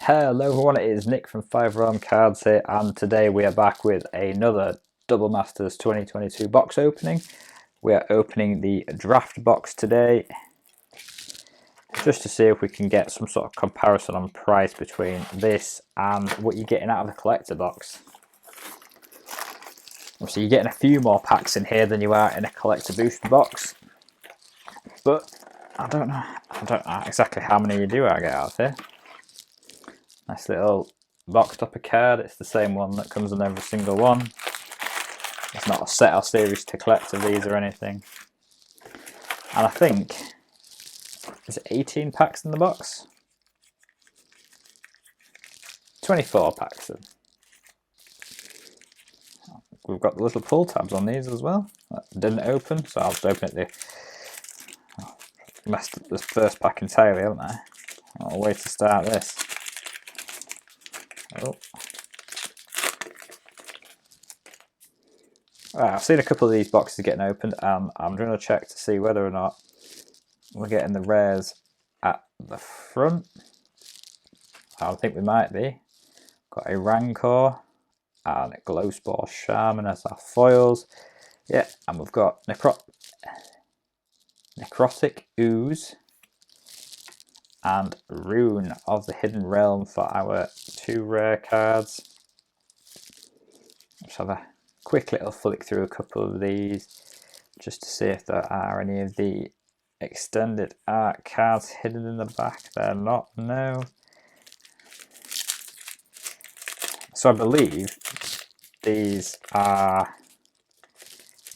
Hello everyone, it is Nick from Five Realm Cards here, and today we are back with another Double Masters 2022 box opening. We are opening the draft box today, just to see if we can get some sort of comparison on price between this and what you're getting out of the collector box. Obviously you're getting a few more packs in here than you are in a collector booster box, but I don't know exactly how many you do I get out of here. Nice little box topper card. It's the same one that comes in every single one. It's not a set or series to collect of these or anything. And I think, is it 18 packs in the box? 24 packs in. We've got the little pull tabs on these as well. That didn't open, so I'll just open it. Messed up this first pack entirely, haven't I? What a way to start this. Oh. Right, I've seen a couple of these boxes getting opened, and I'm going to check to see whether or not we're getting the rares at the front. I think we might be. Got a Rancor and a Glowspore Shaman as our foils. Yeah, and we've got Necrotic Ooze and Rune of the Hidden Realm for our two rare cards. Let's have a quick little flick through a couple of these just to see if there are any of the extended art cards hidden in the back. They're not, no. So I believe these are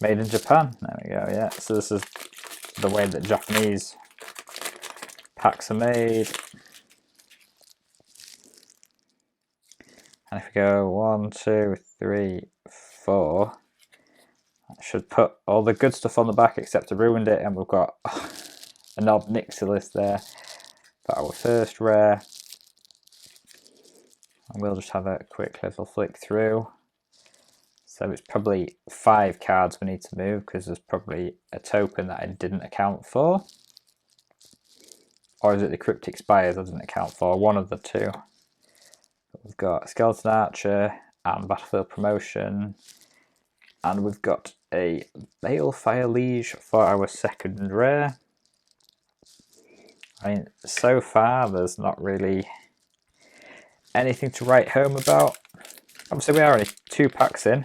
made in Japan. There we go, yeah. So this is the way that Japanese packs are made. And if we go 1, 2, 3, 4, that should put all the good stuff on the back except I ruined it, and we've got a Nob Nixilis there for our first rare. And we'll just have a quick little flick through. So it's probably 5 cards we need to move because there's probably a token that I didn't account for. Or is it the Cryptic Spires I didn't account for? One of the two. We've got Skeleton Archer and Battlefield Promotion. And we've got a Balefire Liege for our second rare. I mean, so far there's not really anything to write home about. Obviously we are only 2 packs in.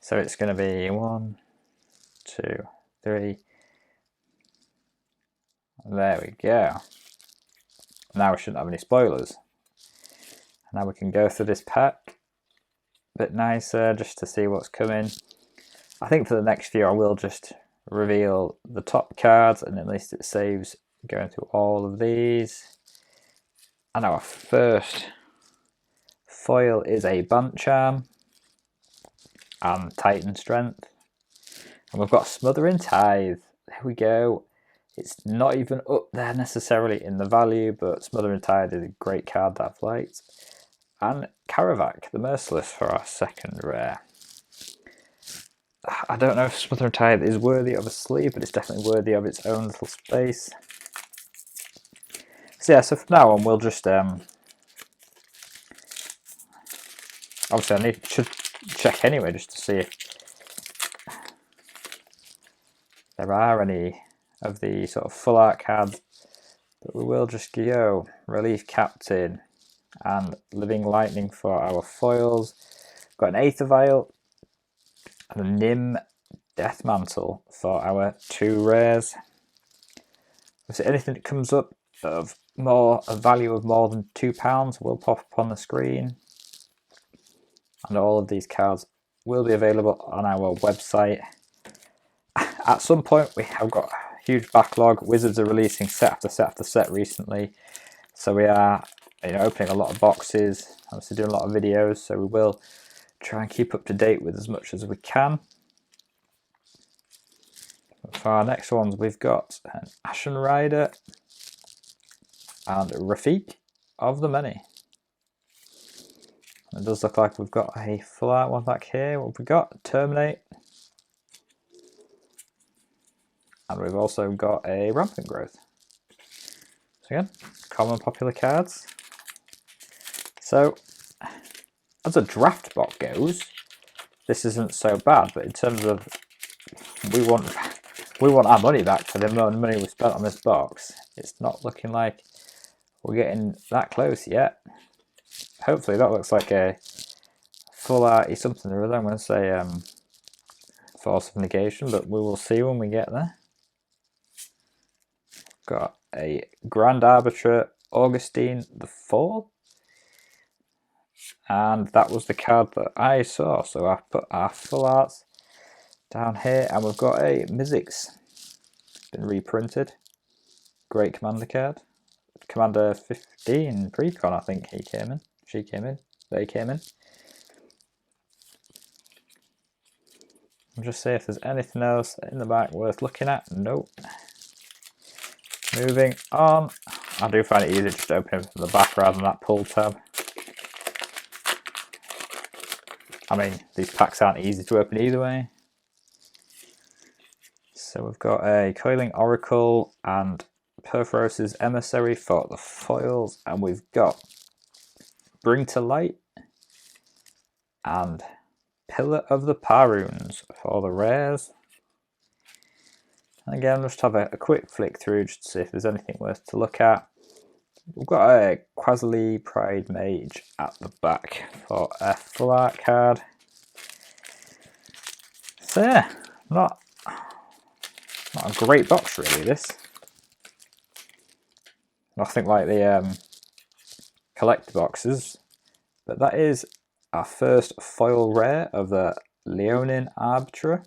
So it's going to be 1, 2, 3. There we go. Now we shouldn't have any spoilers. Now we can go through this pack a bit nicer just to see what's coming. I think for the next few I will just reveal the top cards, and at least it saves going through all of these. And our first foil is a Bancham and Titan Strength. And we've got Smothering Tithe. There we go. It's not even up there necessarily in the value, but Smothering Tithe is a great card that I've liked. And Karavak, the Merciless, for our second rare. I don't know if Smothering Tithe is worthy of a sleeve, but it's definitely worthy of its own little space. So yeah, so from now on we'll just obviously should check anyway just to see if there are any of the sort of full art cards, but we will just go Relief Captain and Living Lightning for our foils. Got an Aether Vial and a Nim Death Mantle for our 2 rares. So anything that comes up of a value of more than £2 will pop up on the screen, and all of these cards will be available on our website. At some point we have got a huge backlog. Wizards are releasing set after set after set recently, so we are opening a lot of boxes, obviously doing a lot of videos, so we will try and keep up to date with as much as we can. For our next ones we've got an Ashen Rider and Rafiq of the Many. It does look like we've got a full art one back here. What have we got? Terminate. And we've also got a Rampant Growth. So again, common popular cards. So, as a draft box goes, this isn't so bad, but in terms of we want our money back for the amount of money we spent on this box, it's not looking like we're getting that close yet. Hopefully that looks like a full arty something or other. I'm going to say Force of Negation, but we will see when we get there. Got a Grand Arbiter Augustine the Fourth. And that was the card that I saw, so I put our full arts down here, and we've got a Mizzix, been reprinted, great commander card, Commander 15 Precon, I think he came in, she came in, they came in. I'll just see if there's anything else in the back worth looking at. Nope. Moving on, I do find it easier just to open it from the back rather than that pull tab. I mean, these packs aren't easy to open either way. So we've got a Coiling Oracle and Perforos's Emissary for the foils, and we've got Bring to Light and Pillar of the Parunes for the rares. And again, just have a quick flick through just to see if there's anything worth to look at. We've got a Quasly Pride Mage at the back for a full art card. So yeah, not a great box really, this. Nothing like the collector boxes, but that is our first foil rare of the Leonin Arbiter,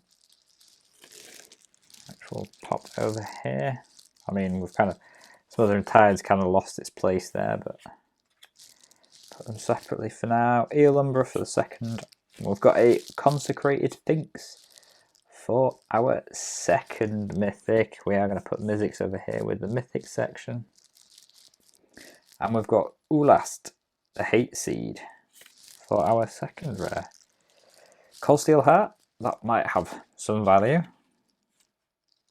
which we'll pop over here. I mean, we've kind of, Smothering Tide's kind of lost its place there, but put them separately for now. Eolumbra for the second. We've got a Consecrated Sphinx for our second mythic. We are going to put Mizzix over here with the mythic section. And we've got Ulast, the Hate Seed, for our second rare. Coldsteel Heart, that might have some value.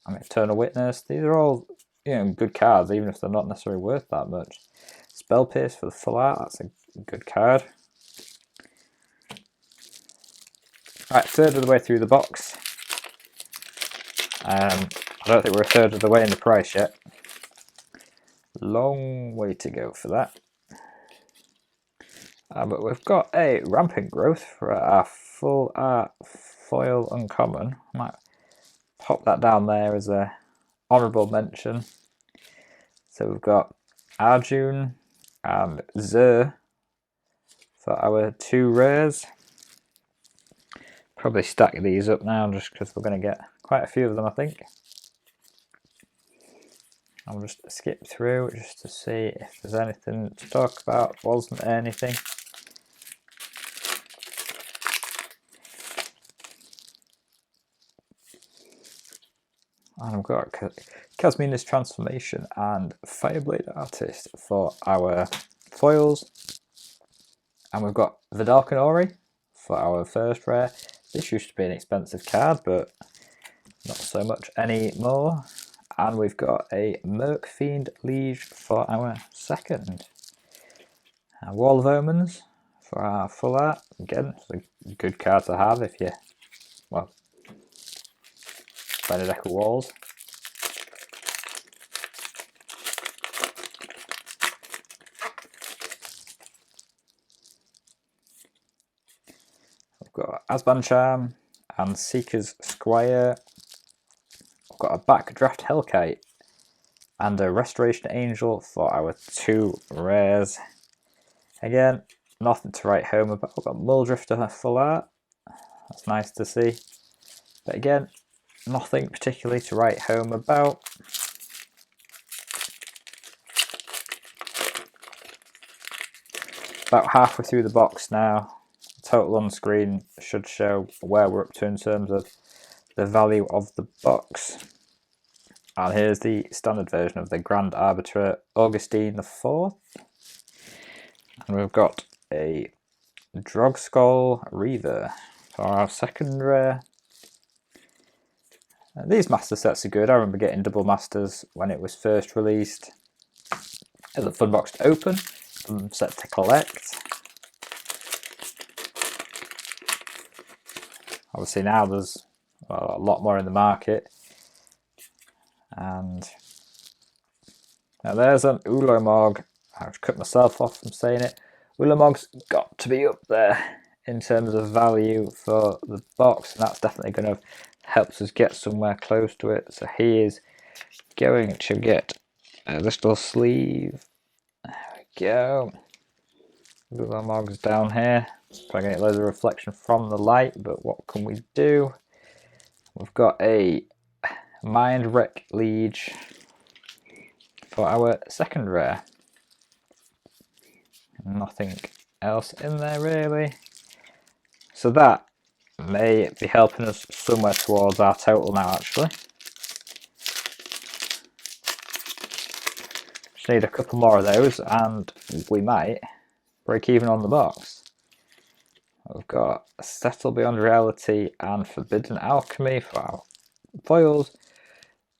I mean, Eternal Witness, these are all, you know, good cards, even if they're not necessarily worth that much. Spell Pierce for the full art, that's a good card. Right, third of the way through the box. I don't think we're a third of the way in the price yet. Long way to go for that. But we've got a Rampant Growth for our full art foil uncommon. I might pop that down there as a honourable mention. So we've got Arjun and Zer for our two rares. Probably stack these up now just because we're going to get quite a few of them, I think. I'll just skip through just to see if there's anything to talk about. Wasn't anything. And I've got Kasmina's Transformation and Fireblade Artist for our foils. And we've got Vidalcan Ori for our first rare. This used to be an expensive card, but not so much anymore. And we've got a Merc Fiend Liege for our second. Wall of Omens for our full art. Again, it's a good card to have if you, well, trying to deck of walls. We've got Asban Charm and Seeker's Squire. We've got a Backdraft Hellkite and a Restoration Angel for our two rares. Again, nothing to write home about. We've got Muldrifter full art. That's nice to see. But again, nothing particularly to write home about. About halfway through the box now. Total on screen should show where we're up to in terms of the value of the box. And here's the standard version of the Grand Arbiter Augustine the Fourth. And we've got a Drogskull Reaver for our second rare. These master sets are good. I remember getting double masters when it was first released. As a fun box to open, fun set to collect. Obviously now there's a lot more in the market. And now there's an Ulamog. I've cut myself off from saying it. Ulamog's got to be up there in terms of value for the box, and that's definitely going to help us get somewhere close to it. So he is going to get this little sleeve. There we go. Ulamog's down here. Probably going to get loads of reflection from the light, but what can we do? We've got a Mind Wreck Liege for our second rare. Nothing else in there really. So that may be helping us somewhere towards our total now actually. Just need a couple more of those and we might break even on the box. We've got Settle Beyond Reality and Forbidden Alchemy for our foils.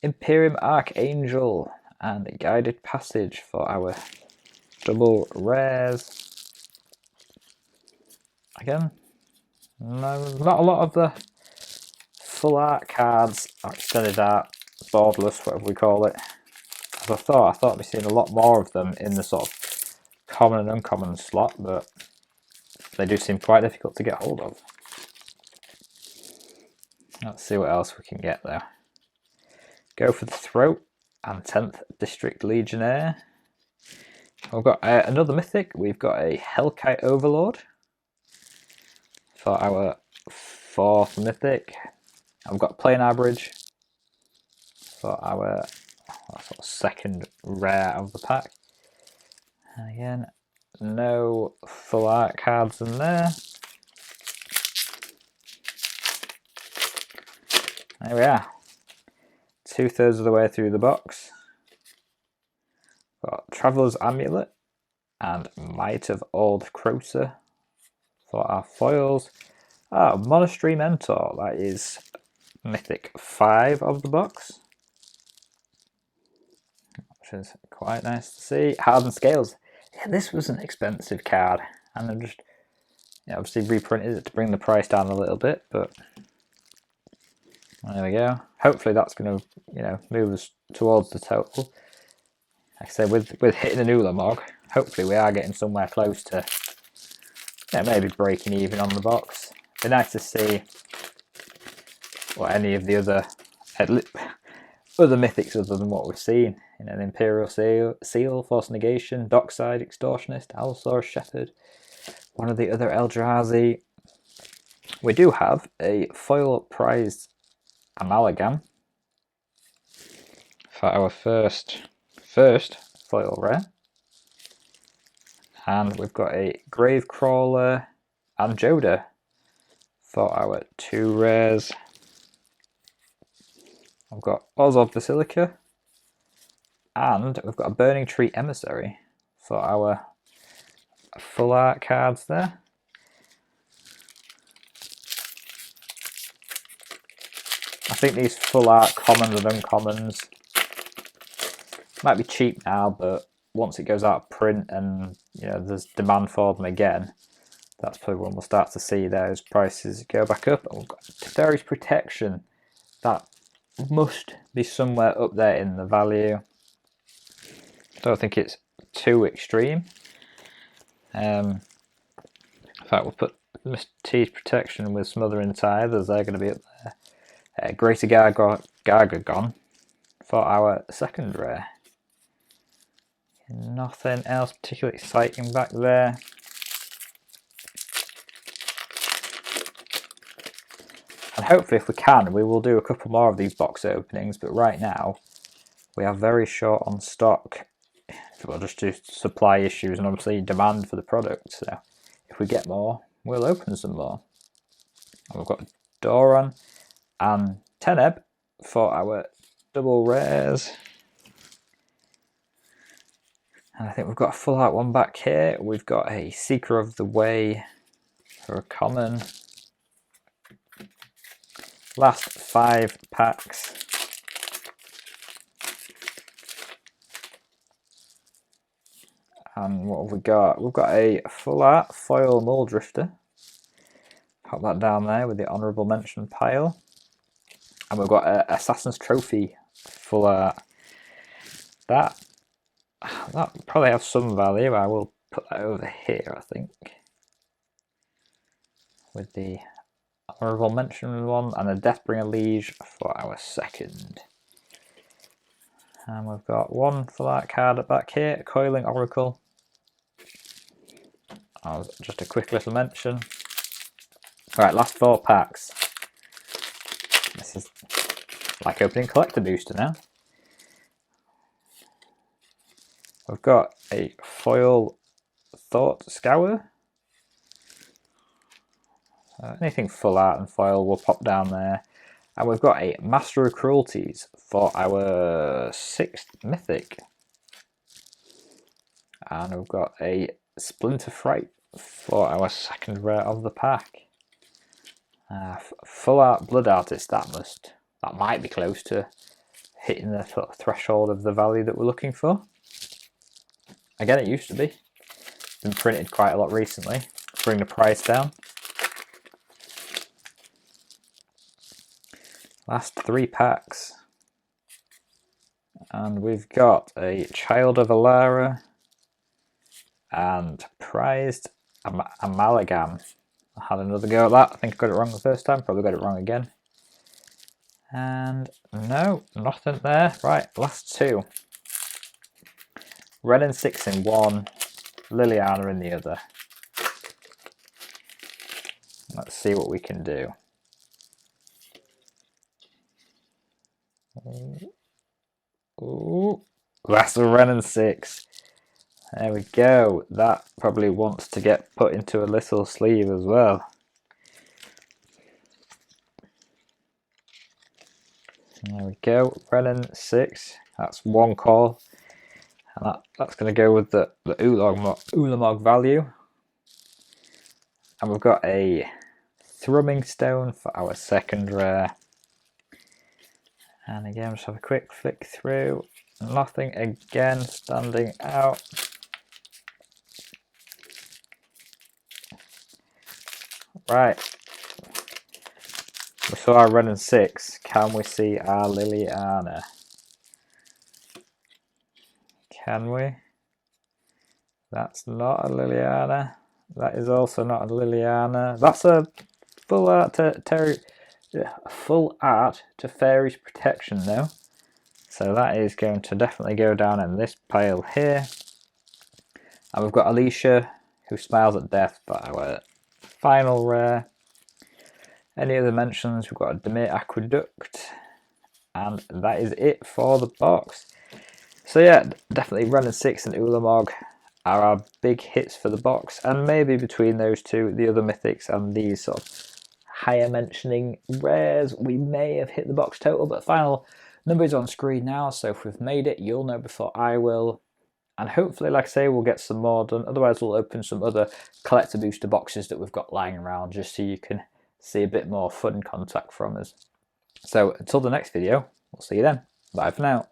Imperium Archangel and a Guided Passage for our double rares. Again, no, not a lot of the full art cards, or extended art, borderless, whatever we call it. As I thought we'd seen a lot more of them in the sort of common and uncommon slot, but they do seem quite difficult to get hold of. Let's see what else we can get there. Go for the Throat and 10th District Legionnaire. We've got another mythic. We've got a Hellkite Overlord for our 4th mythic. And we've got Planar Bridge for our sort of second rare of the pack. And again, no full art cards in there. There we are. 2/3 of the way through the box. Got Traveller's Amulet and Might of Old Crowser for our foils. Monastery Mentor, that is mythic 5 of the box, which is quite nice to see. Hardened Scales. Yeah, this was an expensive card, and I'm just obviously reprinted it to bring the price down a little bit, but there we go. Hopefully that's going to move us towards the total. Like I said, with hitting an Ulamog, hopefully we are getting somewhere close to maybe breaking even on the box. It'd be nice to see what any of the other mythics other than what we've seen. An Imperial Seal, Force Negation, Dockside Extortionist, Allosaurus Shepherd, one of the other Eldrazi. We do have a foil prized Amalgam for our first foil rare, and we've got a Gravecrawler and Joda for our 2 rares. I've got Orzhov Basilica, and we've got a Burning Tree Emissary for our full art cards there. I think these full art commons and uncommons might be cheap now, but once it goes out of print and there's demand for them again, that's probably when we'll start to see those prices go back up. And we've got Teferi's Protection. That must be somewhere up there in the value. Don't think it's too extreme. In fact, we'll put Mr. T's Protection with Smothering Tithe, as they're going to be up there. Greater Gargagon for our second rare. Nothing else particularly exciting back there. And hopefully if we can, we will do a couple more of these box openings, but right now we are very short on stock. Well, just due to supply issues and obviously demand for the product. So if we get more, we'll open some more. And we've got Doran and Teneb for our double rares. And I think we've got a full art one back here. We've got a Seeker of the Way for a common. Last 5 packs. And what have we got? We've got a full art foil Muldrifter. Pop that down there with the honourable mention pile. And we've got a Assassin's Trophy full art. That probably have some value. I will put that over here, I think. With the honourable mention one and a Deathbringer Liege for our second. And we've got one full art card back here, Coiling Oracle. Just a quick little mention. Alright, last 4 packs. This is like opening Collector Booster now. We've got a foil Thought Scour. Anything full art and foil will pop down there. And we've got a Master of Cruelties for our 6th Mythic. And we've got a Splinter Fright for our 2nd rare of the pack. Full art Blood Artist, that might be close to hitting the sort of threshold of the value that we're looking for. Again, it used to be. Been printed quite a lot recently. Bring the price down. Last 3 packs. And we've got a Child of Alara and Prized Amalgam. I had another go at that. I think I got it wrong the first time. Probably got it wrong again. And no, nothing there. Right, last 2. Wrenn and 6 in one, Liliana in the other. Let's see what we can do. Ooh, that's a Wrenn and 6. There we go. That probably wants to get put into a little sleeve as well. There we go. Wrenn and 6. That's 1 call. And that's going to go with the Ulamog value. And we've got a Thrumming Stone for our 2nd rare. And again, just have a quick flick through. Nothing again standing out. Right. We saw our Wrenn and 6. Can we see our Liliana? Can we? That's not a Liliana. That is also not a Liliana. That's a full art to Fairy's Protection though. So that is going to definitely go down in this pile here. And we've got Alicia, who smiles at death, for our final rare. Any other mentions? We've got a Dimir Aqueduct. And that is it for the box. So yeah, definitely Wrenn and 6 and Ulamog are our big hits for the box, and maybe between those two, the other mythics and these sort of higher mentioning rares, we may have hit the box total, but the final number is on screen now, so if we've made it, you'll know before I will. And hopefully, like I say, we'll get some more done. Otherwise, we'll open some other collector booster boxes that we've got lying around, just so you can see a bit more fun contact from us. So until the next video, we'll see you then. Bye for now.